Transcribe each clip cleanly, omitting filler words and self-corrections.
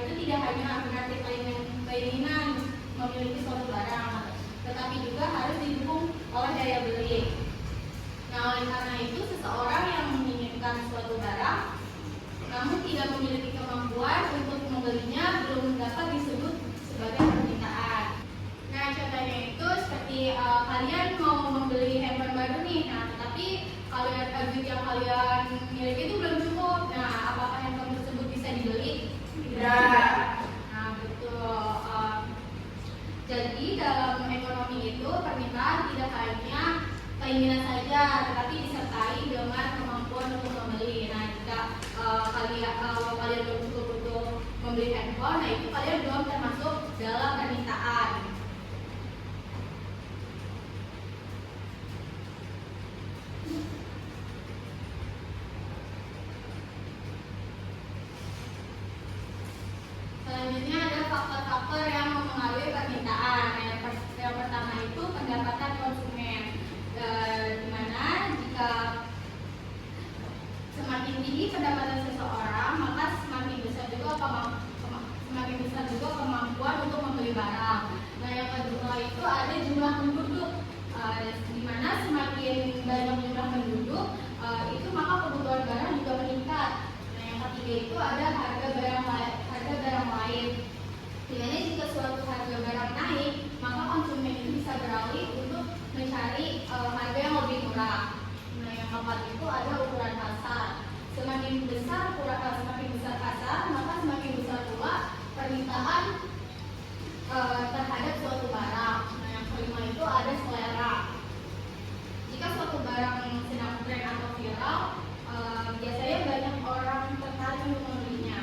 itu tidak hanya berarti keinginan memiliki suatu barang, tetapi juga harus didukung oleh daya beli. Nah, oleh karena itu seseorang yang menginginkan suatu barang namun tidak memiliki kemampuan untuk membelinya belum dapat disebut sebagai permintaan. Nah, contohnya itu seperti kalian mau membeli handphone baru nih, nah tetapi duit yang kalian miliki itu belum cukup. Nah, apakah handphone tersebut bisa dibeli? Tidak. Nah, betul. Jadi dalam ekonomi itu permintaan tidak hanya keinginan saja, tetapi disertai dengan kemampuan untuk membeli. Nah, jika kalau kalian belum cukup untuk membeli handphone, nah itu kalian belum termasuk dalam permintaan. Selanjutnya ada faktor-faktor yang mempengaruhi permintaan. Yang pertama itu pendapatan konsumen, di mana jika semakin tinggi pendapatan seseorang, maka semakin besar juga kemampuan untuk membeli barang. Nah, yang kedua itu ada jumlah penduduk, di mana semakin banyak jumlah penduduk, itu maka kebutuhan barang juga meningkat. Nah, yang ketiga itu ada harga barang lain. Dimana jika suatu harga barang naik, maka konsumen itu bisa beralih untuk mencari harga yang lebih murah. Nah, yang keempat itu ada ukuran pasar. Semakin besar pasar, maka semakin besar pula permintaan terhadap suatu barang. Nah, yang kelima itu ada selera. Jika suatu barang sedang tren atau viral, biasanya banyak orang tertarik untuk membelinya.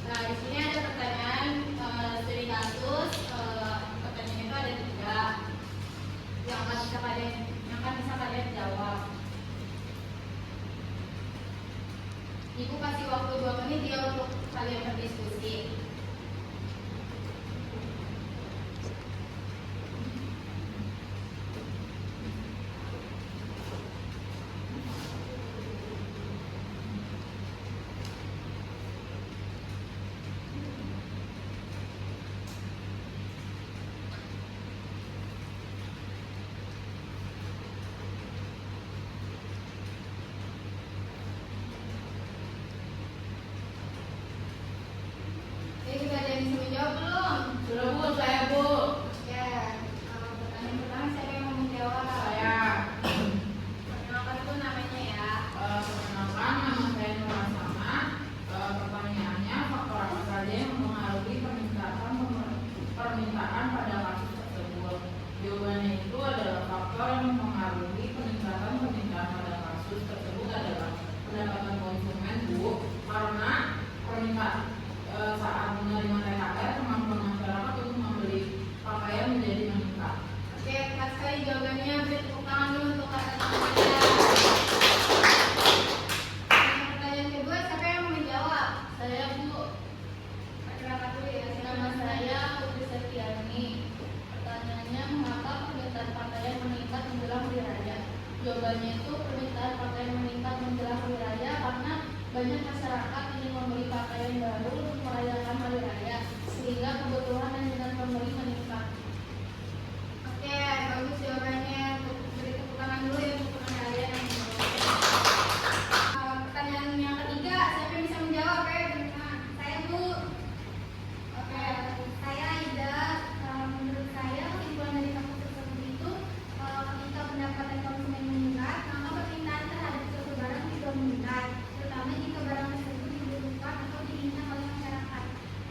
Nah, di sini ada pertanyaan studi kasus. Pertanyaan itu ada 3 yang akan bisa kalian jawab. Ibu kasih waktu 2 menit ya untuk kalian berdiskusi. Jadi sudah ada yang bisa menjawab belum? Sudah Bu, saya Bu. Ya, pertanyaan pertama siapa yang mau menjawab? Saya. Perkenalkan dulu namanya ya. Perkenalkan, nama saya Nur Asama. Pertanyaannya, faktor apa saja yang mempengaruhi permintaan pada kasus tersebut? Jawabannya itu adalah faktor yang mempengaruhi peningkatan permintaan pada kasus tersebut adalah pendapatan konsumen Bu, karena permintaan saat menerima THR kemampuan masyarakat untuk membeli pakaian menjadi meningkat. Oke, tepat sekali jawabannya. Beri tepuk tangan dulu untuk kata temannya. Pertanyaan kedua, siapa yang mau menjawab? Saya Bu, Perkenalkan dulu ya. nama saya Putri Septiani. Pertanyaannya, mengapa permintaan pakaian meningkat menjelang hari raya? Jawabannya itu permintaan pakaian meningkat menjelang hari raya karena banyak masyarakat ingin membeli pakaian baru untuk merayakan hari raya, sehingga kebutuhan dan minat pembeli meningkat. Oke, bagus jawabannya. Beri tepuk tangan dulu ya untuk kalian yang menjawab. Pertanyaan yang ketiga, siapa yang bisa menjawab? Saya Bu. Oke, Saya Aida. Menurut saya kesimpulan dari kasus tersebut itu ketika pendapatan konsumen meningkat, maka permintaan terhadap suatu barang juga meningkat, terutama jika barang tersebut dibutuhkan atau diinginkan oleh masyarakat.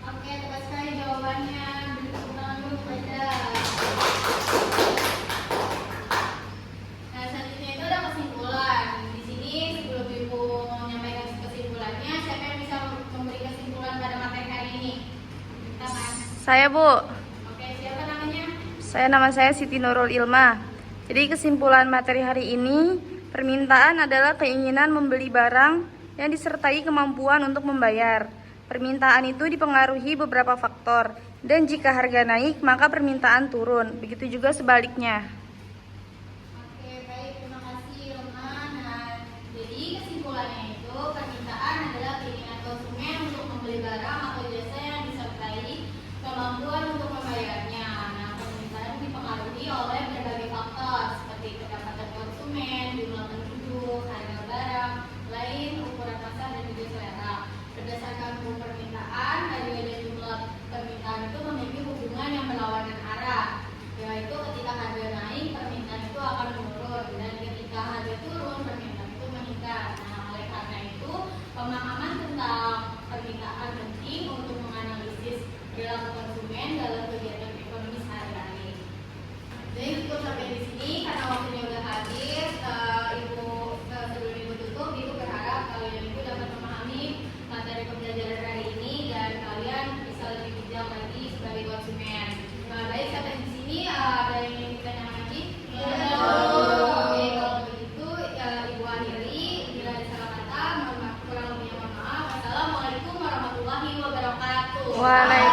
Oke, tepat sekali jawabannya. Beri tepuk tangan dulu kepada. Nah, selanjutnya itu ada kesimpulan. Di sini sebelum Ibu menyampaikan kesimpulannya, siapa yang bisa memberi kesimpulan pada materi hari ini? Tangan. Saya Bu, Oke, siapa namanya? nama saya Siti Nurul Ilma. Jadi kesimpulan materi hari ini, permintaan adalah keinginan membeli barang yang disertai kemampuan untuk membayar. Permintaan itu dipengaruhi beberapa faktor, dan jika harga naik maka permintaan turun. Begitu juga sebaliknya. Oke, baik, terima kasih Ilma. Nah, jadi kesimpulannya itu permintaan adalah keinginan konsumen untuk membeli barang atau jasa yang disertai kemampuan untuk membayarnya. Nah, permintaan dipengaruhi oleh berbagai faktor seperti pendapatan konsumen, jumlah penduduk, harga barang, lain, ukuran pasar dan juga selera. Berdasarkan hukum permintaan, harga dan jumlah permintaan itu memiliki hubungan yang berlawanan arah, yaitu ketika harga naik permintaan itu akan menurun dan ketika harga turun permintaan itu meningkat. Nah, oleh karena itu pemahaman tentang permintaan penting untuk menganalisis perilaku konsumen dalam kegiatan ekonomi sehari-hari. Jadi cukup sampai di sini karena waktunya udah habis. Sebelum Ibu tutup, Ibu berharap kalian itu dapat memahami materi pembelajaran hari ini dan kalian bisa lebih bijak lagi sebagai konsumen. Nah, baik sampai di sini ada yang ingin ditanyakan lagi? Oke, kalau begitu Ibu akhiri. Bila ada salah kata, mohon maaf, kurang lebihnya mohon maaf. Wassalamualaikum warahmatullahi wabarakatuh. Waalaikumsalam.